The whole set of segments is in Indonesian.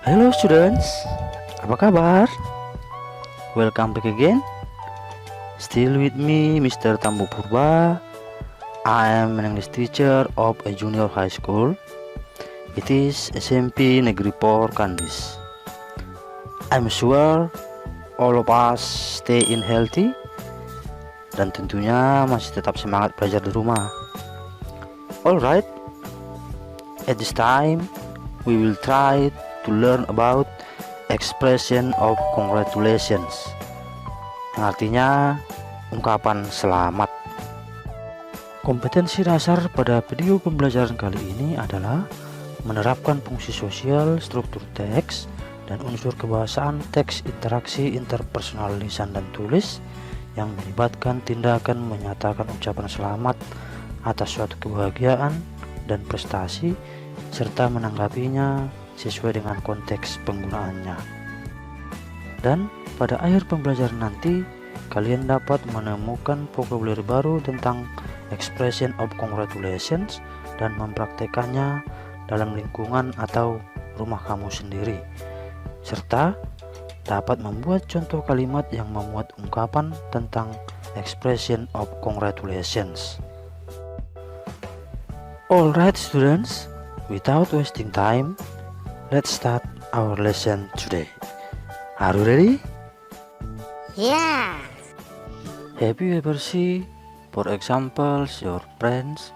Hello students, apa kabar? Welcome back again. Still with me, Mr. Tambu Purba. I am an English teacher of a junior high school. It is SMP Negeri 4 Kandis. I'm sure all of us stay in healthy dan tentunya masih tetap semangat belajar di rumah. Alright, at this time we will try to learn about expression of congratulations, yang artinya ungkapan selamat. Kompetensi dasar pada video pembelajaran kali ini adalah menerapkan fungsi sosial, struktur teks, dan unsur kebahasaan teks interaksi interpersonal lisan dan tulis yang melibatkan tindakan menyatakan ucapan selamat atas suatu kebahagiaan dan prestasi serta menanggapinya sesuai dengan konteks penggunaannya. Dan pada akhir pembelajaran nanti kalian dapat menemukan vocabulary baru tentang expression of congratulations dan mempraktekannya dalam lingkungan atau rumah kamu sendiri, serta dapat membuat contoh kalimat yang memuat ungkapan tentang expression of congratulations. Alright students, without wasting time, let's start our lesson today. Are you ready? Yeah. Have you ever seen, for example, your friends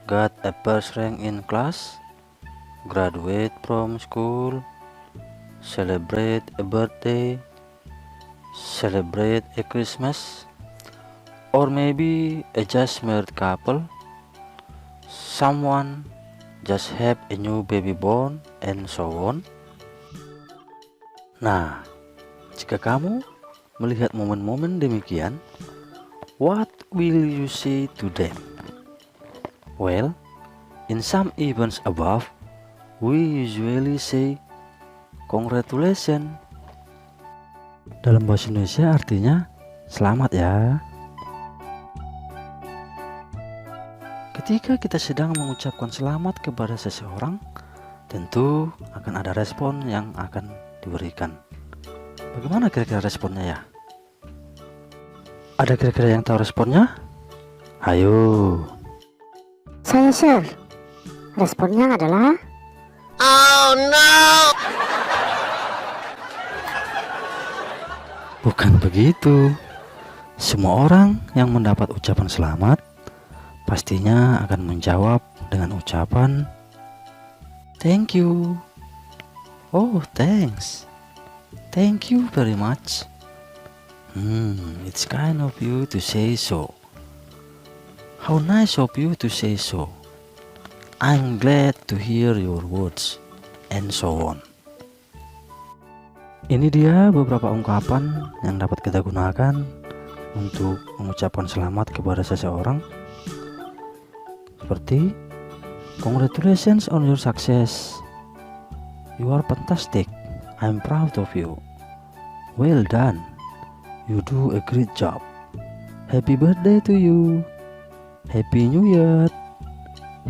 got a first rank in class, graduate from school, celebrate a birthday, celebrate a Christmas, or maybe a just married couple, someone just have a new baby born, and so on. Nah, jika kamu melihat momen-momen demikian, what will you say to them? Well, in some events above, we usually say congratulations. Dalam bahasa Indonesia artinya selamat ya. Ketika kita sedang mengucapkan selamat kepada seseorang, tentu akan ada respon yang akan diberikan. Bagaimana kira-kira responnya ya? Ada kira-kira yang tahu responnya? Ayo. Saya sure. Responnya adalah Oh no! Bukan begitu. Semua orang yang mendapat ucapan selamat pastinya akan menjawab dengan ucapan thank you. Oh, thanks. Thank you very much. It's kind of you to say so. How nice of you to say so. I'm glad to hear your words, and so on. Ini dia beberapa ungkapan yang dapat kita gunakan untuk mengucapkan selamat kepada seseorang. Seperti congratulations on your success. You are fantastic. I'm proud of you. Well done. You do a great job. Happy birthday to you. Happy New Year.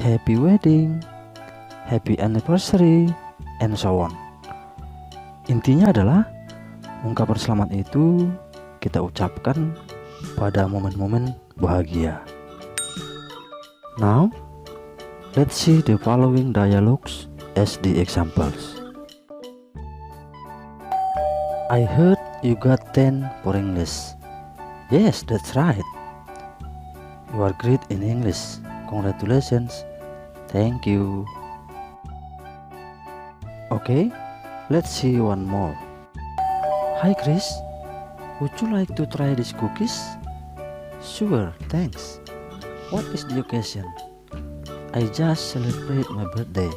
Happy wedding. Happy anniversary, and so on. Intinya adalah ungkapan selamat itu kita ucapkan pada momen-momen bahagia. Now, let's see the following dialogues as the examples. I heard you got 10 for English. Yes, that's right. You are great in English. Congratulations. Thank you. Okay, let's see one more. Hi Chris, would you like to try these cookies? Sure, thanks. What is the occasion? I just celebrate my birthday.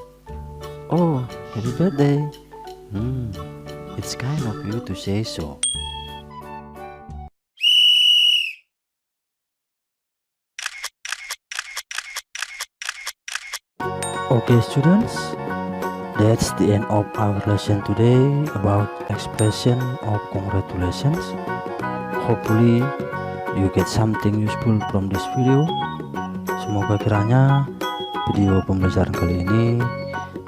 Oh, happy birthday. It's kind of you to say so. Okay students, that's the end of our lesson today about expression of congratulations. Hopefully you get something useful from this video. Semoga kiranya video pembelajaran kali ini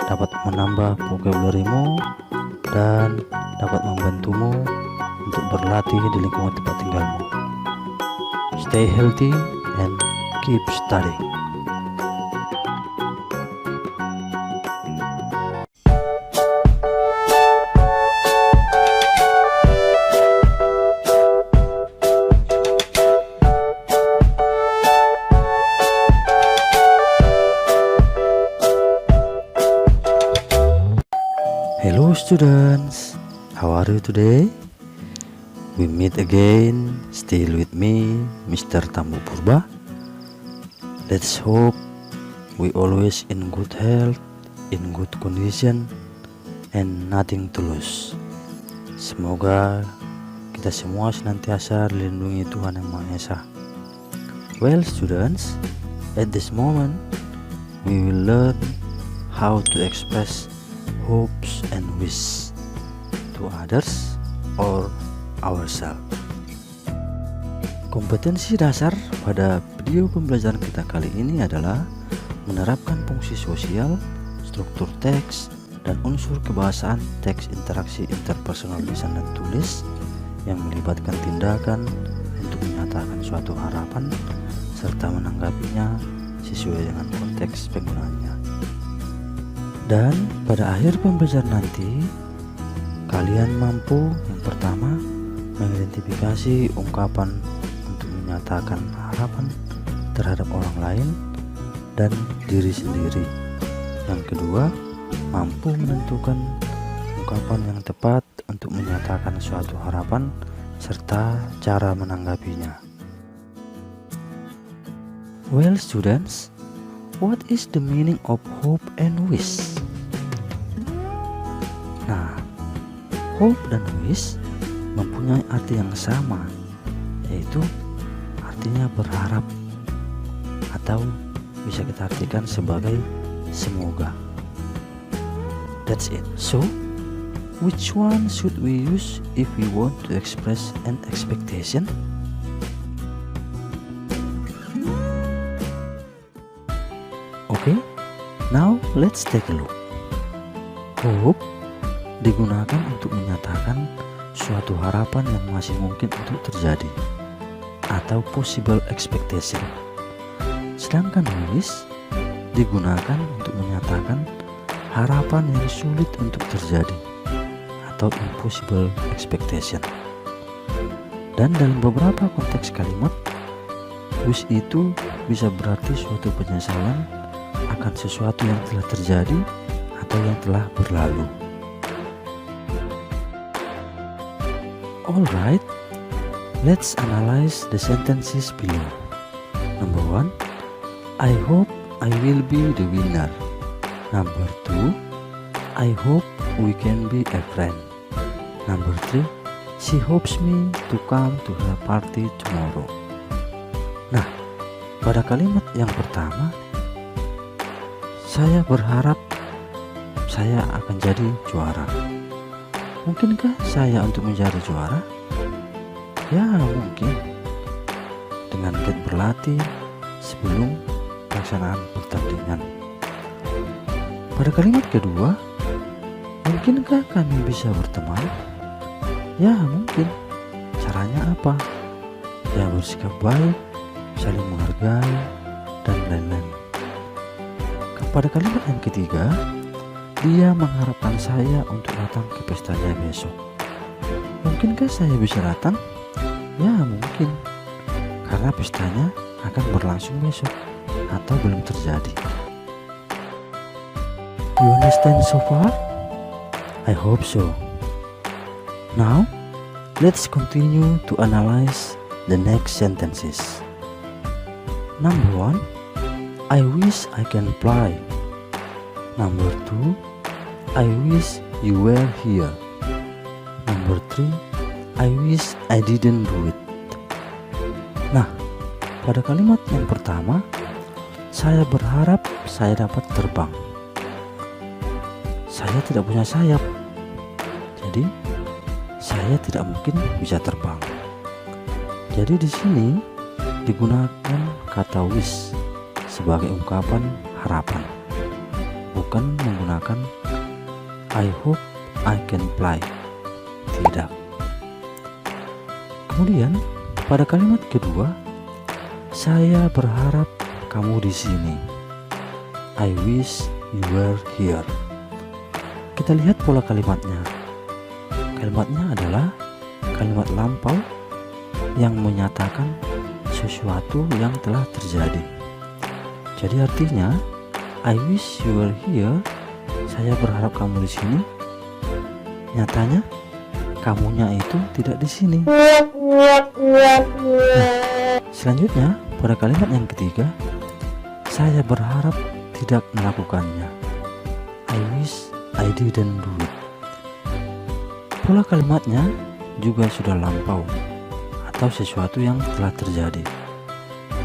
dapat menambah vocabulary-mu dan dapat membantumu untuk berlatih di lingkungan tempat tinggalmu. Stay healthy and keep studying. Hello students, how are you today? We meet again, still with me, Mr. Tambu Purba. Let's hope we always in good health, in good condition, and nothing to lose. Semoga kita semua senantiasa dilindungi Tuhan Yang Maha Esa. Well students, at this moment we will learn how to express hopes and wish to others or ourselves. Kompetensi dasar pada video pembelajaran kita kali ini adalah menerapkan fungsi sosial, struktur teks, dan unsur kebahasaan teks interaksi interpersonal lisan dan tulis yang melibatkan tindakan untuk menyatakan suatu harapan serta menanggapinya sesuai dengan konteks penggunaannya. Dan pada akhir pembelajaran nanti, kalian mampu yang pertama mengidentifikasi ungkapan untuk menyatakan harapan terhadap orang lain dan diri sendiri. Yang kedua, mampu menentukan ungkapan yang tepat untuk menyatakan suatu harapan serta cara menanggapinya. Well students, what is the meaning of hope and wish? Nah, hope dan wish mempunyai arti yang sama, yaitu artinya berharap atau bisa kita artikan sebagai semoga. That's it. So, which one should we use if we want to express an expectation? Okay, now let's take a look. Hope digunakan untuk menyatakan suatu harapan yang masih mungkin untuk terjadi atau possible expectation. Sedangkan wish digunakan untuk menyatakan harapan yang sulit untuk terjadi atau impossible expectation. Dan dalam beberapa konteks kalimat, wish itu bisa berarti suatu penyesalan akan sesuatu yang telah terjadi atau yang telah berlalu. Alright, let's analyze the sentences below. Number 1, I hope I will be the winner. Number 2, I hope we can be a friend. Number 3, she hopes me to come to her party tomorrow. Nah, pada kalimat yang pertama, saya berharap saya akan jadi juara. Mungkinkah saya untuk menjadi juara? Ya, mungkin. Dengan giat berlatih sebelum pelaksanaan pertandingan. Pada kalimat kedua, mungkinkah kami bisa berteman? Ya, mungkin. Caranya apa? Ya, bersikap baik, saling menghargai, dan lain-lain. Pada kalimat yang ketiga, dia mengharapkan saya untuk datang ke pestanya besok. Mungkinkah saya bisa datang? Ya, mungkin. Karena pestanya akan berlangsung besok atau belum terjadi. You understand so far? I hope so. Now, let's continue to analyze the next sentences. Number 1, I wish I can fly. Number 2, I wish you were here. Number 3, I wish I didn't do it. Nah, pada kalimat yang pertama, saya berharap saya dapat terbang. Saya tidak punya sayap, jadi saya tidak mungkin bisa terbang. Jadi di sini digunakan kata wish sebagai ungkapan harapan, bukan menggunakan I hope I can fly. Tidak. Kemudian pada kalimat kedua, saya berharap kamu di sini. I wish you were here. Kita lihat pola kalimatnya. Kalimatnya adalah kalimat lampau yang menyatakan sesuatu yang telah terjadi. Jadi artinya, I wish you were here. Saya berharap kamu di sini. Nyatanya, kamunya itu tidak di sini. Nah, selanjutnya pada kalimat yang ketiga, saya berharap tidak melakukannya. I wish I didn't do it. Pola kalimatnya juga sudah lampau atau sesuatu yang telah terjadi.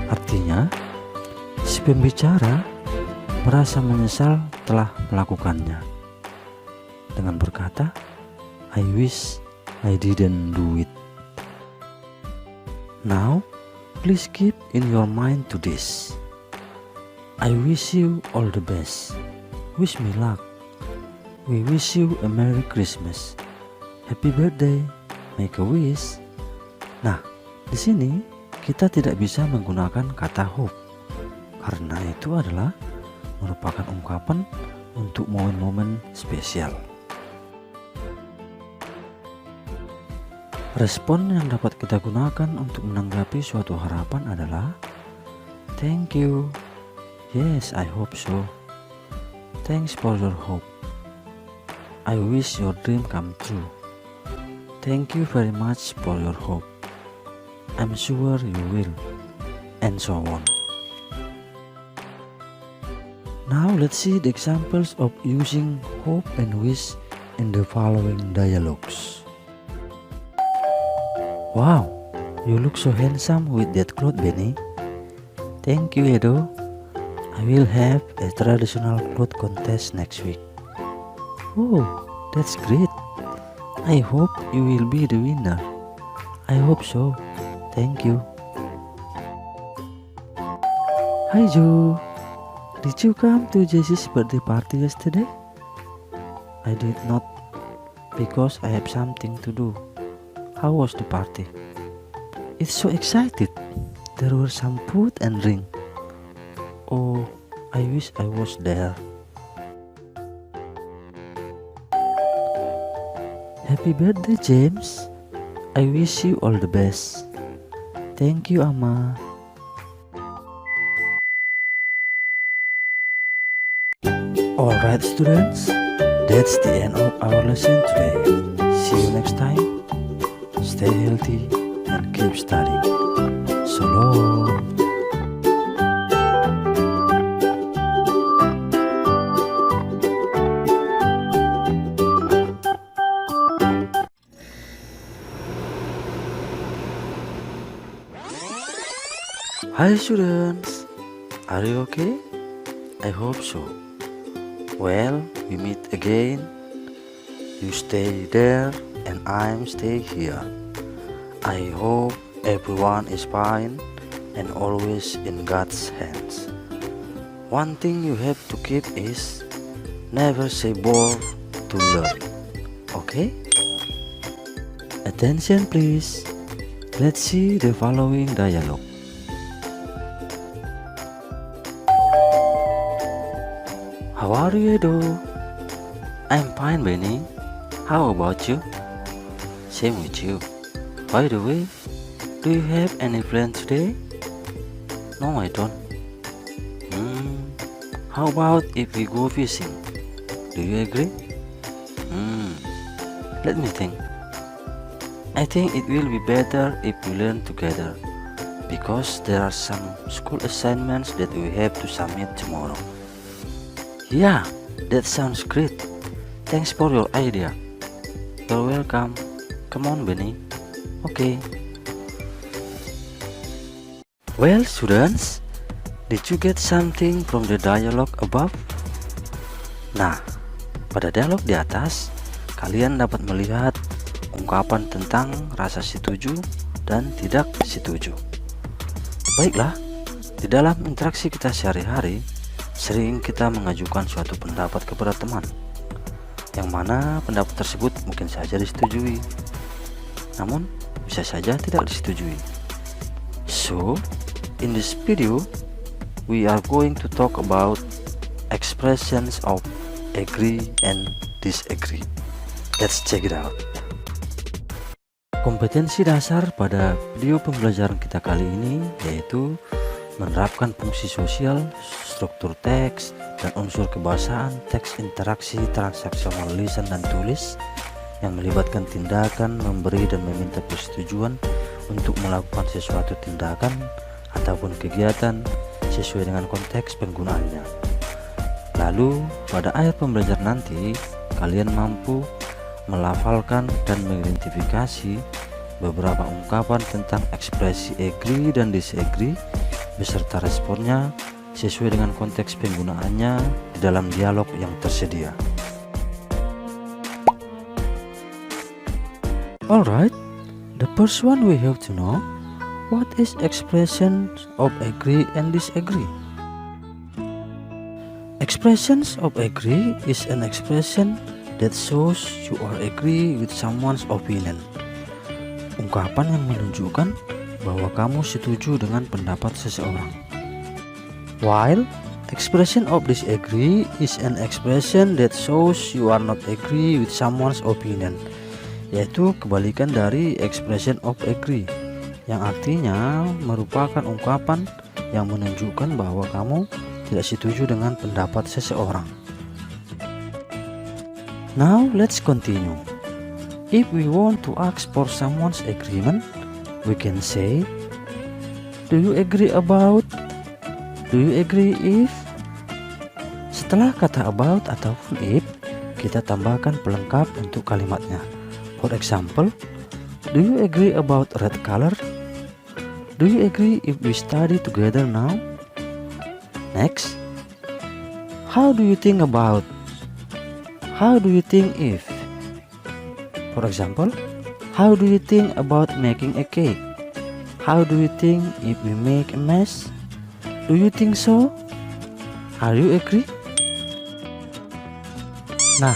Artinya, si pembicara merasa menyesal telah melakukannya dengan berkata, I wish I didn't do it. Now, please keep in your mind to this. I wish you all the best. Wish me luck. We wish you a Merry Christmas. Happy birthday. Make a wish. Nah, di sini kita tidak bisa menggunakan kata hope karena itu adalah merupakan ungkapan untuk momen-momen spesial. Respon yang dapat kita gunakan untuk menanggapi suatu harapan adalah thank you. Yes, I hope so. Thanks for your hope. I wish your dream come true. Thank you very much for your hope. I'm sure you will. And so on. Now let's see the examples of using hope and wish in the following dialogues. Wow, you look so handsome with that cloth, Benny. Thank you, Edo. I will have a traditional cloth contest next week. Oh, that's great. I hope you will be the winner. I hope so. Thank you. Hi Joe. Did you come to Jesse's birthday party yesterday? I did not because I have something to do. How was the party? It's so excited. There were some food and drink. Oh, I wish I was there. Happy birthday, James. I wish you all the best. Thank you, Ama. Alright, students, that's the end of our lesson today. See you next time. Stay healthy and keep studying. So long. Hi students, are you okay? I hope so. Well, we meet again. You stay there and I'm stay here. I hope everyone is fine and always in God's hands. One thing you have to keep is never say bored to learn. Okay? Attention please. Let's see the following dialogue. How are you, Edo? I'm fine, Benny. How about you? Same with you. By the way, do you have any plans today? No, I don't. How about if we go fishing? Do you agree? Let me think. I think it will be better if we learn together because there are some school assignments that we have to submit tomorrow. Yeah, that sounds great. Thanks for your idea. You're welcome. Come on, Benny. Okay. Well, students, did you get something from the dialogue above? Nah, pada dialog di atas, kalian dapat melihat ungkapan tentang rasa setuju dan tidak setuju. Baiklah, di dalam interaksi kita sehari-hari, sering kita mengajukan suatu pendapat kepada teman. yang mana pendapat tersebut mungkin saja disetujui, namun bisa saja tidak disetujui. So, in this video, we are going to talk about expressions of agree and disagree. Let's check it out. Kompetensi dasar pada video pembelajaran kita kali ini yaitu menerapkan fungsi sosial, struktur teks, dan unsur kebahasaan teks interaksi transaksional lisan dan tulis yang melibatkan tindakan memberi dan meminta persetujuan untuk melakukan sesuatu tindakan ataupun kegiatan sesuai dengan konteks penggunaannya. Lalu pada akhir pembelajaran nanti kalian mampu melafalkan dan mengidentifikasi beberapa ungkapan tentang ekspresi agree dan disagree beserta responnya sesuai dengan konteks penggunaannya di dalam dialog yang tersedia. Alright, the first one we have to know, what is expressions of agree and disagree? Expressions of agree is an expression that shows you are agree with someone's opinion. Ungkapan yang menunjukkan bahwa kamu setuju dengan pendapat seseorang. While expression of disagree is an expression that shows you are not agree with someone's opinion, yaitu kebalikan dari expression of agree, yang artinya merupakan ungkapan yang menunjukkan bahwa kamu tidak setuju dengan pendapat seseorang. Now let's continue. If we want to ask for someone's agreement, we can say, do you agree about? Do you agree if? Setelah kata about ataupun if, kita tambahkan pelengkap untuk kalimatnya. For example, do you agree about red color? Do you agree if we study together now? Next, how do you think about? How do you think if? For example, how do you think about making a cake? How do you think if we make a mess? Do you think so? Are you agree? Nah,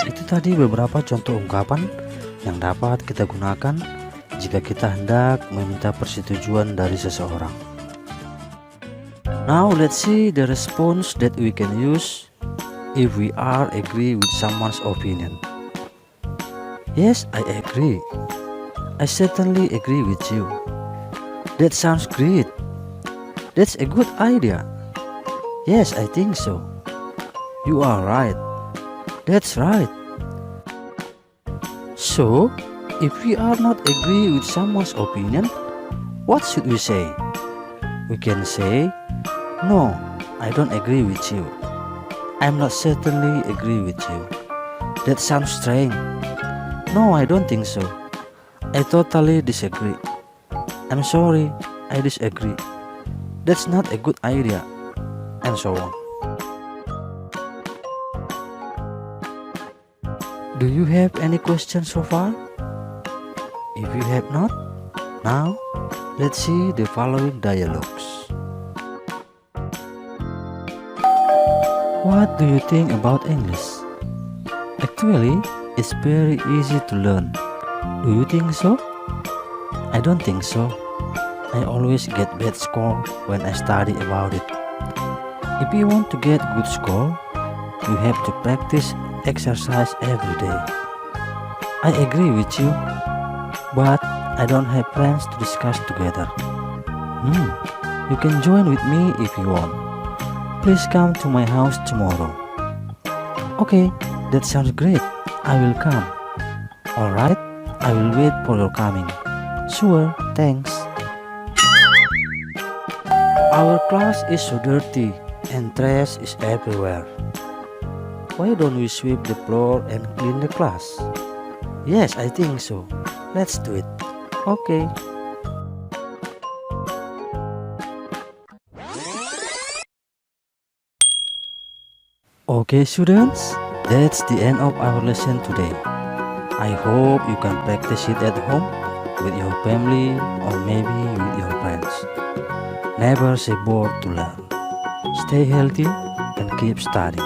itu tadi beberapa contoh ungkapan yang dapat kita gunakan jika kita hendak meminta persetujuan dari seseorang. Now let's see the response that we can use if we are agree with someone's opinion. Yes, I agree. I certainly agree with you. That sounds great. That's a good idea. Yes, I think so. You are right. That's right. So, if we are not agree with someone's opinion, what should we say? We can say, no, I don't agree with you. I'm not certainly agree with you. That sounds strange. No, I don't think so. I totally disagree. I'm sorry, I disagree. That's not a good idea. And so on. Do you have any questions so far? If you have not, now let's see the following dialogues. What do you think about English? Actually, it's very easy to learn. Do you think so? I don't think so. I always get bad score when I study about it. If you want to get good score, you have to practice exercise every day. I agree with you, but I don't have plans to discuss together. You can join with me if you want. Please come to my house tomorrow. Okay, that sounds great. I will come. Alright, I will wait for your coming. Sure, thanks. Our class is so dirty and trash is everywhere. Why don't we sweep the floor and clean the class? Yes, I think so. Let's do it. Okay. Okay students, that's the end of our lesson today. I hope you can practice it at home with your family or maybe with your friends. Never say bored to learn. Stay healthy and keep studying.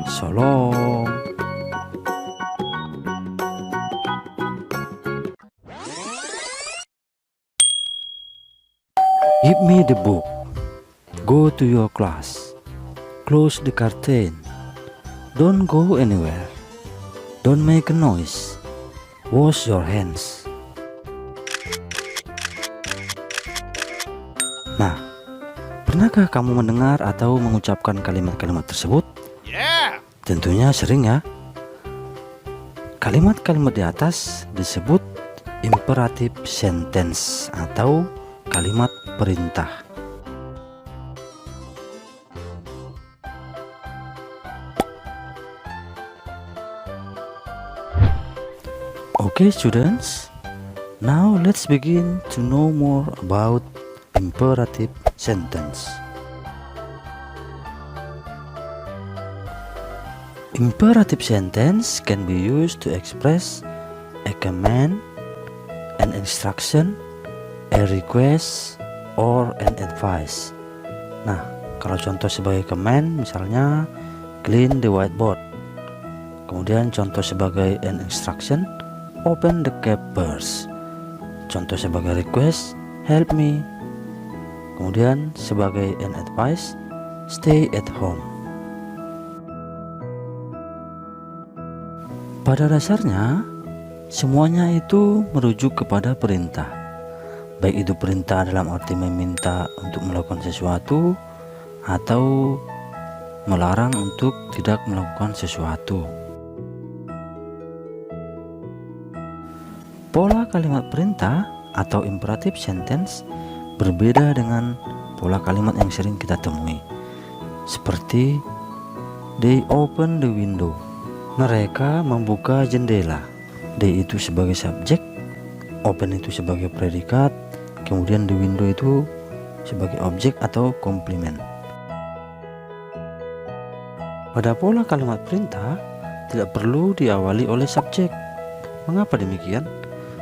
So long. Give me the book. Go to your class. Close the curtain. Don't go anywhere. Don't make a noise. Wash your hands. Nah, pernahkah kamu mendengar atau mengucapkan kalimat-kalimat tersebut? Tentunya sering ya. Kalimat-kalimat di atas disebut imperative sentence atau kalimat perintah. Okay students, now let's begin to know more about imperative sentence. Imperative sentence can be used to express a command, an instruction, a request, or an advice. Nah, kalau contoh sebagai command misalnya clean the whiteboard. Kemudian contoh sebagai an instruction, open the cupboards. Contoh sebagai request, help me. Kemudian sebagai an advice, stay at home. Pada dasarnya, semuanya itu merujuk kepada perintah. Baik itu perintah dalam arti meminta untuk melakukan sesuatu atau melarang untuk tidak melakukan sesuatu. Pola kalimat perintah atau imperative sentence berbeda dengan pola kalimat yang sering kita temui. Seperti they open the window. Mereka membuka jendela. They itu sebagai subjek, open itu sebagai predikat, kemudian the window itu sebagai objek atau komplement. Pada pola kalimat perintah tidak perlu diawali oleh subjek. Mengapa demikian?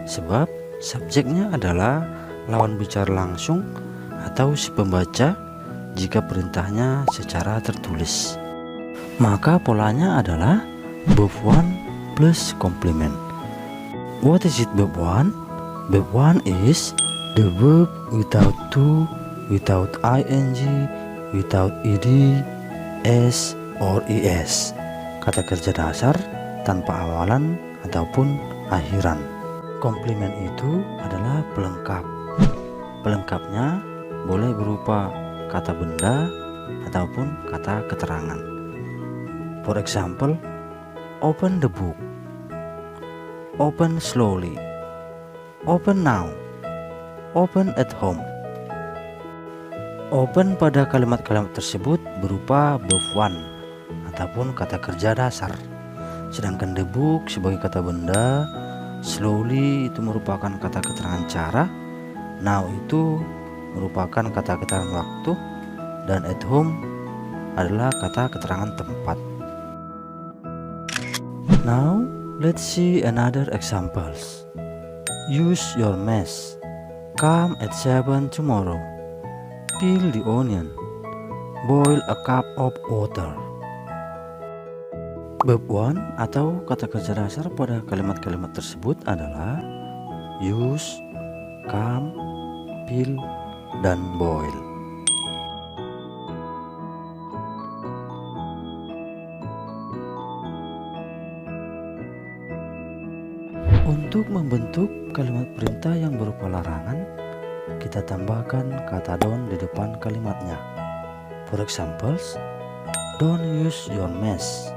Sebab subjeknya adalah lawan bicara langsung atau si pembaca jika perintahnya secara tertulis. Maka polanya adalah verb 1 plus complement. What is it verb 1? Verb 1 is the verb without to, without ing, without ed, s, or es. Kata kerja dasar tanpa awalan ataupun akhiran. Komplement itu adalah pelengkap. Pelengkapnya boleh berupa kata benda ataupun kata keterangan. For example, open the book, open slowly, open now, open at home. Open pada kalimat-kalimat tersebut berupa verb 1 ataupun kata kerja dasar. Sedangkan the book sebagai kata benda, slowly itu merupakan kata keterangan cara, now itu merupakan kata keterangan waktu, dan at home adalah kata keterangan tempat. Now let's see another examples. Use your mask. Come at 7 tomorrow. Peel the onion. Boil a cup of water. Verb 1 atau kata kerja dasar pada kalimat-kalimat tersebut adalah use, come, peel, dan boil. Untuk membentuk kalimat perintah yang berupa larangan, kita tambahkan kata don't di depan kalimatnya. For examples, don't use your mask.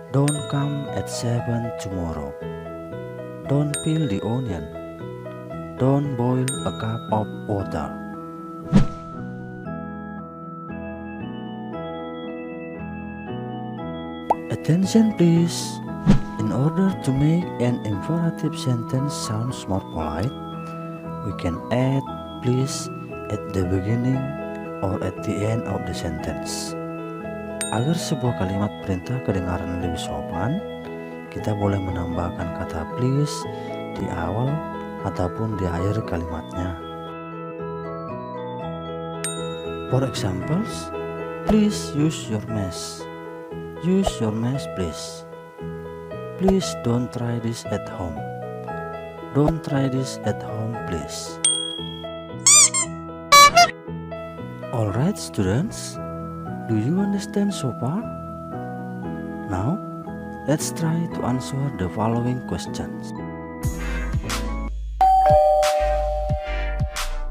Don't come at 7 tomorrow. Don't peel the onion. Don't boil a cup of water. Attention please. In order to make an imperative sentence sounds more polite, we can add please at the beginning or at the end of the sentence. Agar sebuah kalimat perintah kedengaran lebih sopan, kita boleh menambahkan kata please di awal ataupun di akhir kalimatnya. For examples, please use your mask. Use your mask please. Please don't try this at home. Don't try this at home please. Alright students, do you understand so far? Now, let's try to answer the following questions.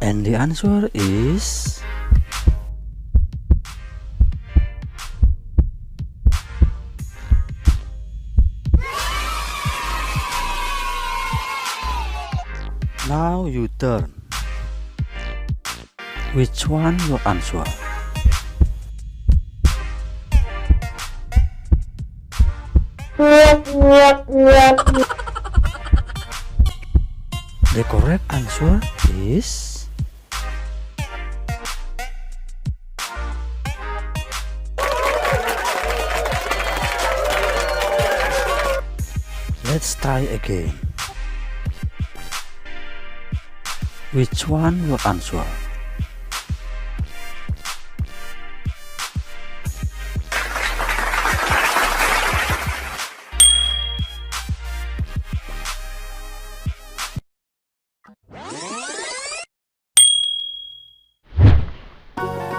And the answer is now you turn. Which one your answer? The correct answer is let's try again. Which one your answer?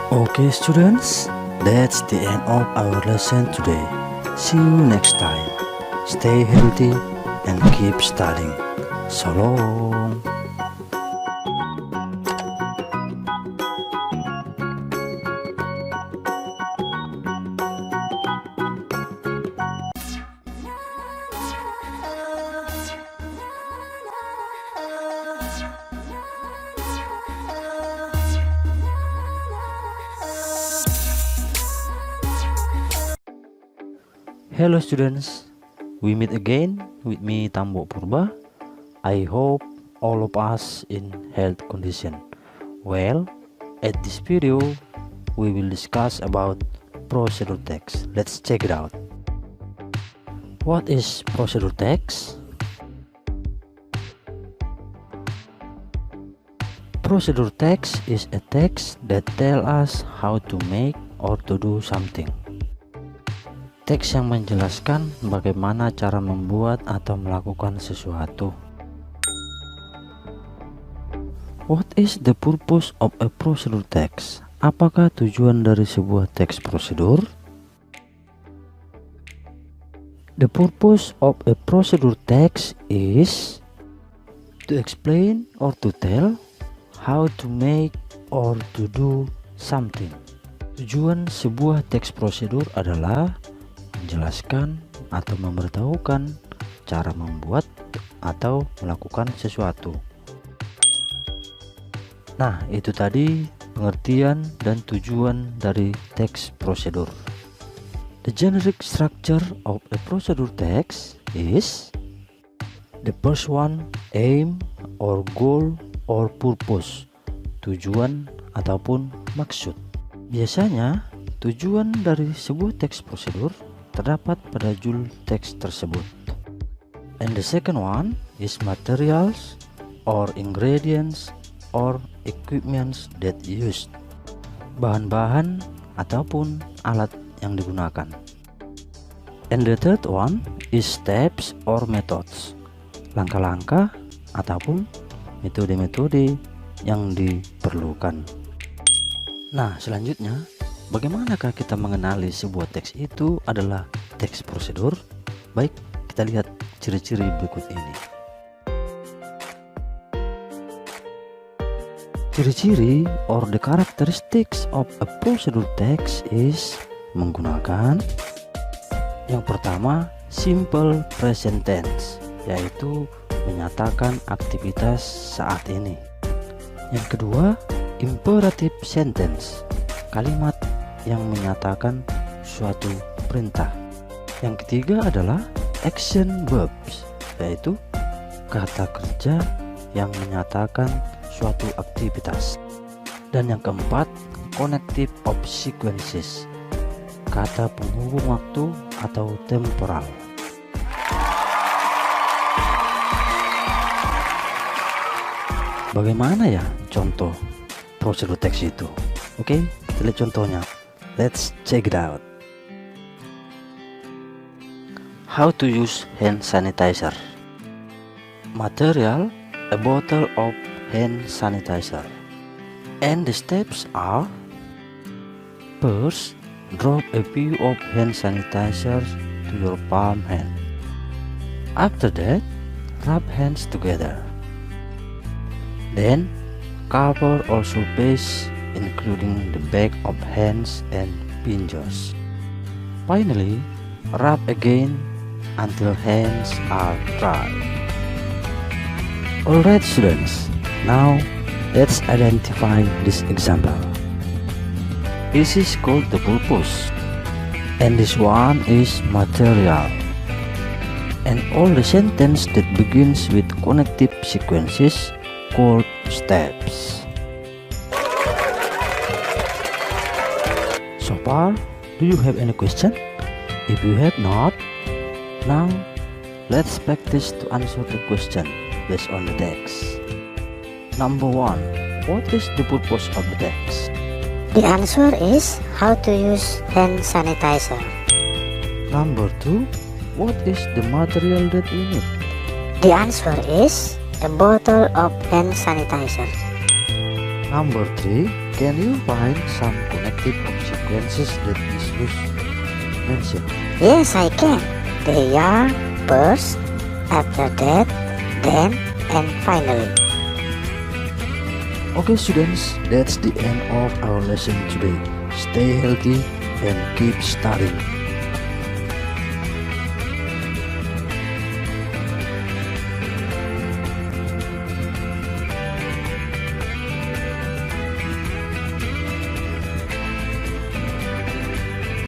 Okay students, that's the end of our lesson today. See you next time. Stay healthy and keep studying. So long. Hello students, we meet again with me Tambok Purba. I hope all of us in health condition. Well, at this video we will discuss about procedure text. Let's check it out. What is procedure text? Procedure text is a text that tells us how to make or to do something. Teks yang menjelaskan bagaimana cara membuat atau melakukan sesuatu. What is the purpose of a procedure text? Apakah tujuan dari sebuah teks prosedur? The purpose of a procedure text is to explain or to tell how to make or to do something. Tujuan sebuah teks prosedur adalah menjelaskan atau memberitahukan cara membuat atau melakukan sesuatu. Nah, itu tadi pengertian dan tujuan dari teks prosedur. The generic structure of a procedure text is the first one, aim or goal or purpose, tujuan ataupun maksud. Biasanya tujuan dari sebuah teks prosedur terdapat pada judul teks tersebut. And the second one is materials or ingredients or equipments that used, bahan-bahan ataupun alat yang digunakan. And the third one is steps or methods, langkah-langkah ataupun metode-metode yang diperlukan. Nah, selanjutnya, bagaimanakah kita mengenali sebuah teks itu adalah teks prosedur? Baik, kita lihat ciri-ciri berikut ini. Ciri-ciri or the characteristics of a procedure text is menggunakan yang pertama, simple present tense, yaitu menyatakan aktivitas saat ini. Yang kedua, imperative sentence, kalimat yang menyatakan suatu perintah. Yang ketiga adalah action verbs, yaitu kata kerja yang menyatakan suatu aktivitas. Dan yang keempat, connective of sequences, kata penghubung waktu atau temporal. Bagaimana ya contoh prosedur teks itu? Oke, kita lihat contohnya. Let's check it out. How to use hand sanitizer. Material, a bottle of hand sanitizer. And the steps are First, drop a few of hand sanitizers to your palm hand. After that, rub hands together. Then, cover all surface, including the back of hands and fingers. Finally, rub again until hands are dry. Alright students, now let's identify this example. This is called the purpose, and this one is material. And all the sentence that begins with connective sequences called steps. So far, do you have any question? If you have not, now let's practice to answer the question based on the text. Number 1. What is the purpose of the text? The answer is how to use hand sanitizer. Number 2. What is the material that we need? The answer is a bottle of hand sanitizer. Number 3. Can you find some connective sequences that is used mentioned? Yes, I can. They are first, after that, then, and finally. Okay students, that's the end of our lesson today. Stay healthy and keep studying.